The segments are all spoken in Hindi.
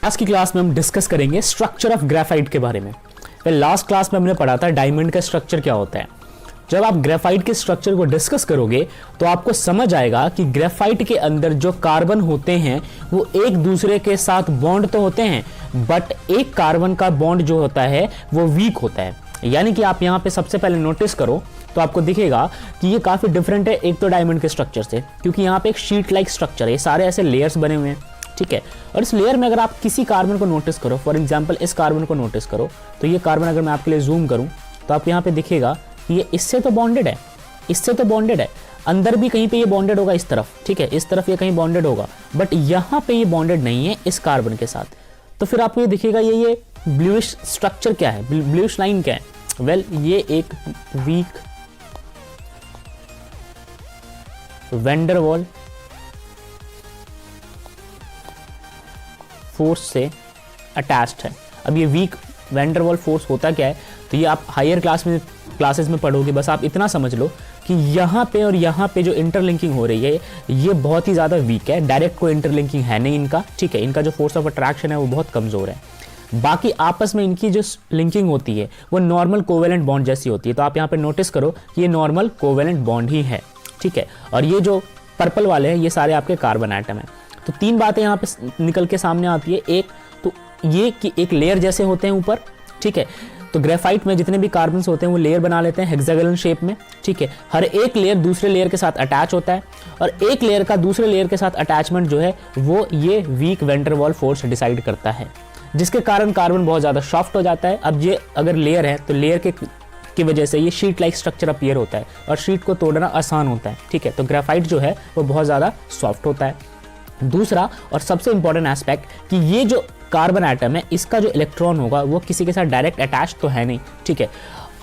आज की क्लास में हम डिस्कस करेंगे स्ट्रक्चर ऑफ ग्रेफाइट के बारे में। लास्ट क्लास में हमने पढ़ा था डायमंड का स्ट्रक्चर क्या होता है। जब आप ग्रेफाइट के स्ट्रक्चर को डिस्कस करोगे तो आपको समझ आएगा कि ग्रेफाइट के अंदर जो कार्बन होते हैं वो एक दूसरे के साथ बॉन्ड तो होते हैं, बट एक कार्बन का बॉन्ड जो होता है वो वीक होता है। यानी कि आप यहाँ पे सबसे पहले नोटिस करो तो आपको दिखेगा कि ये काफी डिफरेंट है एक तो डायमंड के स्ट्रक्चर से, क्योंकि यहाँ पे एक शीट लाइक स्ट्रक्चर है, ये सारे ऐसे लेयर्स बने हुए हैं, ठीक है। और इस लेयर में अगर आप किसी कार्बन को नोटिस करो, फॉर एग्जांपल इस कार्बन को नोटिस करो, तो ये कार्बन अगर मैं आपके लिए जूम करूं तो आपको यहाँ पे दिखेगा कि ये इससे तो बॉन्डेड है, इससे तो बॉन्डेड है, अंदर भी कहीं पे ये बॉन्डेड होगा इस तरफ, ठीक है, इस तरफ ये कहीं बॉन्डेड होगा, बट यहाँ पे ये बॉन्डेड नहीं है इस कार्बन के साथ। तो फिर आपको ये दिखेगा ये ब्लूइश स्ट्रक्चर क्या है, ब्लूइश लाइन क्या है। वेल ये एक weak van der Waals force से अटैच्ड है। अब ये weak van der Waals force होता क्या है, तो ये आप हायर क्लासेस में पढ़ोगे। बस आप इतना समझ लो कि यहाँ पे और यहाँ पे जो इंटरलिंकिंग हो रही है ये बहुत ही ज़्यादा वीक है, डायरेक्ट कोई इंटरलिंकिंग है नहीं इनका, ठीक है। इनका जो फोर्स ऑफ अट्रैक्शन है वो बहुत कमज़ोर है। बाकी आपस में इनकी जो लिंकिंग होती है वो नॉर्मल कोवेलेंट बॉन्ड जैसी होती है। तो आप यहाँ पे नोटिस करो कि ये नॉर्मल कोवेलेंट बॉन्ड ही है, ठीक है। और ये जो पर्पल वाले हैं ये सारे आपके कार्बन एटम हैं। तो तीन बातें यहाँ पे निकल के सामने आती है। एक तो ये कि एक लेयर जैसे होते हैं ऊपर, ठीक है। तो ग्रेफाइट में जितने भी कार्बन्स होते हैं वो लेयर बना लेते हैं हेक्सागोनल शेप में, ठीक है। हर एक लेयर दूसरे लेयर के साथ अटैच होता है और एक लेयर का दूसरे लेयर के साथ अटैचमेंट जो है वो ये weak van der Waals force decide करता है, जिसके कारण कार्बन बहुत ज़्यादा सॉफ्ट हो जाता है। अब ये अगर लेयर है तो लेयर की वजह से ये शीट लाइक स्ट्रक्चर अपीयर होता है और शीट को तोड़ना आसान होता है, ठीक है। तो ग्रेफाइट जो है वो बहुत ज़्यादा सॉफ्ट होता है। दूसरा और सबसे इंपॉर्टेंट एस्पेक्ट कि ये जो कार्बन एटम है इसका जो इलेक्ट्रॉन होगा वो किसी के साथ डायरेक्ट अटैच तो है नहीं, ठीक है।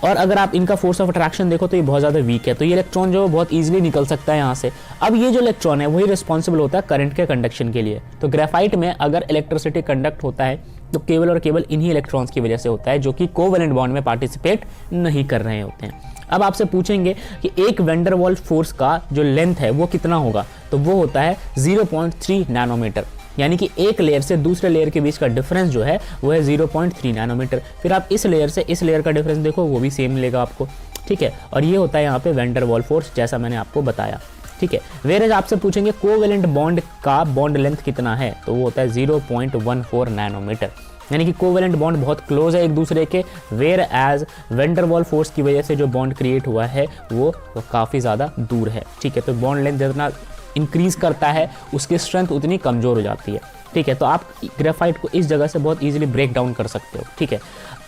और अगर आप इनका फोर्स ऑफ अट्रैक्शन देखो तो ये बहुत ज़्यादा वीक है, तो ये इलेक्ट्रॉन जो बहुत ईजिली निकल सकता है यहाँ से। अब ये जो इलेक्ट्रॉन है वही रिस्पॉन्सिबल होता है करंट के कंडक्शन के लिए। तो ग्रेफाइट में अगर इलेक्ट्रिसिटी कंडक्ट होता है तो केवल और केवल इन्हीं इलेक्ट्रॉन्स की वजह से होता है जो कि कोवेलेंट बॉन्ड में पार्टिसिपेट नहीं कर रहे होते हैं। अब आपसे पूछेंगे कि एक वैन डेर वाल फोर्स का जो लेंथ है वो कितना होगा, तो वो होता है 0.3 नैनोमीटर। यानी कि एक लेयर से दूसरे लेयर के बीच का डिफरेंस जो है वो है 0.3 नैनोमीटर। फिर आप इस लेयर से इस लेयर का डिफरेंस देखो वो भी सेम मिलेगा आपको, ठीक है। और ये होता है यहाँ पे वैन डेर वाल फोर्स, जैसा मैंने आपको बताया, ठीक है। वेयर आपसे पूछेंगे कोवेलेंट बॉन्ड का बॉन्ड लेंथ कितना है, तो वो होता है 0.14 नैनोमीटर। यानी कि कोवेलेंट बॉन्ड बहुत क्लोज है एक दूसरे के, whereas van der Waals force की वजह से जो बॉन्ड क्रिएट हुआ है वो काफ़ी ज़्यादा दूर है, ठीक है। तो बॉन्ड लेंथ जितना इंक्रीज करता है उसकी स्ट्रेंथ उतनी कमज़ोर हो जाती है, ठीक है। तो आप ग्रेफाइट को इस जगह से बहुत इजीली ब्रेक डाउन कर सकते हो, ठीक है।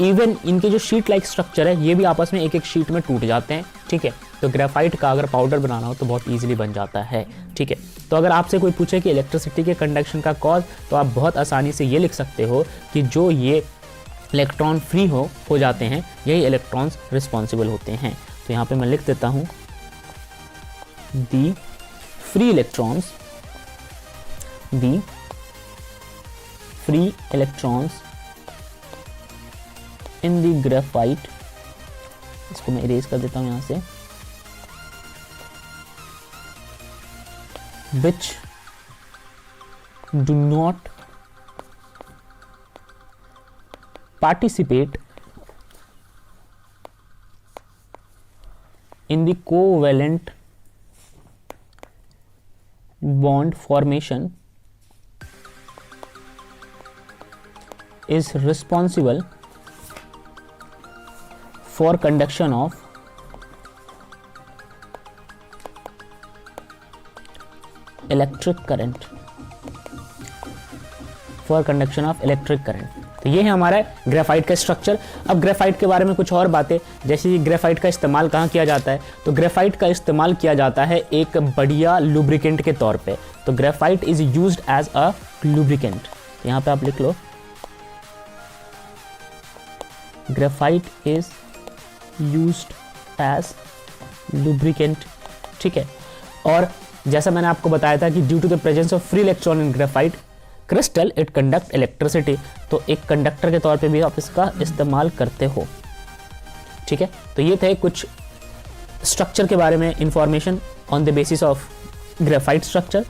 इवन इनके जो शीट लाइक स्ट्रक्चर है ये भी आपस में एक एक शीट में टूट जाते हैं, ठीक है। तो ग्रेफाइट का अगर पाउडर बनाना हो तो बहुत इजीली बन जाता है, ठीक है। तो अगर आपसे कोई पूछे कि इलेक्ट्रिसिटी के कंडक्शन का कॉज, तो आप बहुत आसानी से ये लिख सकते हो कि जो ये इलेक्ट्रॉन फ्री हो जाते हैं यही इलेक्ट्रॉन्स रिस्पॉन्सिबल होते हैं। तो यहाँ पे मैं लिख देता हूँ the free electrons in the graphite, इसको मैं इरेज कर देता हूं यहां से, which do not participate in the covalent bond formation is responsible for conduction of electric current, for conduction of electric current. तो ये है हमारा ग्रेफाइट का स्ट्रक्चर। अब ग्रेफाइट के बारे में कुछ और बातें, जैसे ग्रेफाइट का इस्तेमाल कहाँ किया जाता है, तो ग्रेफाइट का इस्तेमाल किया जाता है एक बढ़िया लुब्रिकेंट के तौर पे। तो graphite is used as a lubricant, यहाँ पे आप लिख लो graphite is used as lubricant, ठीक है। और जैसा मैंने आपको बताया था कि due to the presence of free electron in graphite crystal it conduct electricity, तो एक कंडक्टर के तौर पे भी आप इसका इस्तेमाल करते हो, ठीक है। तो ये थे कुछ स्ट्रक्चर के बारे में information on the basis of graphite structure.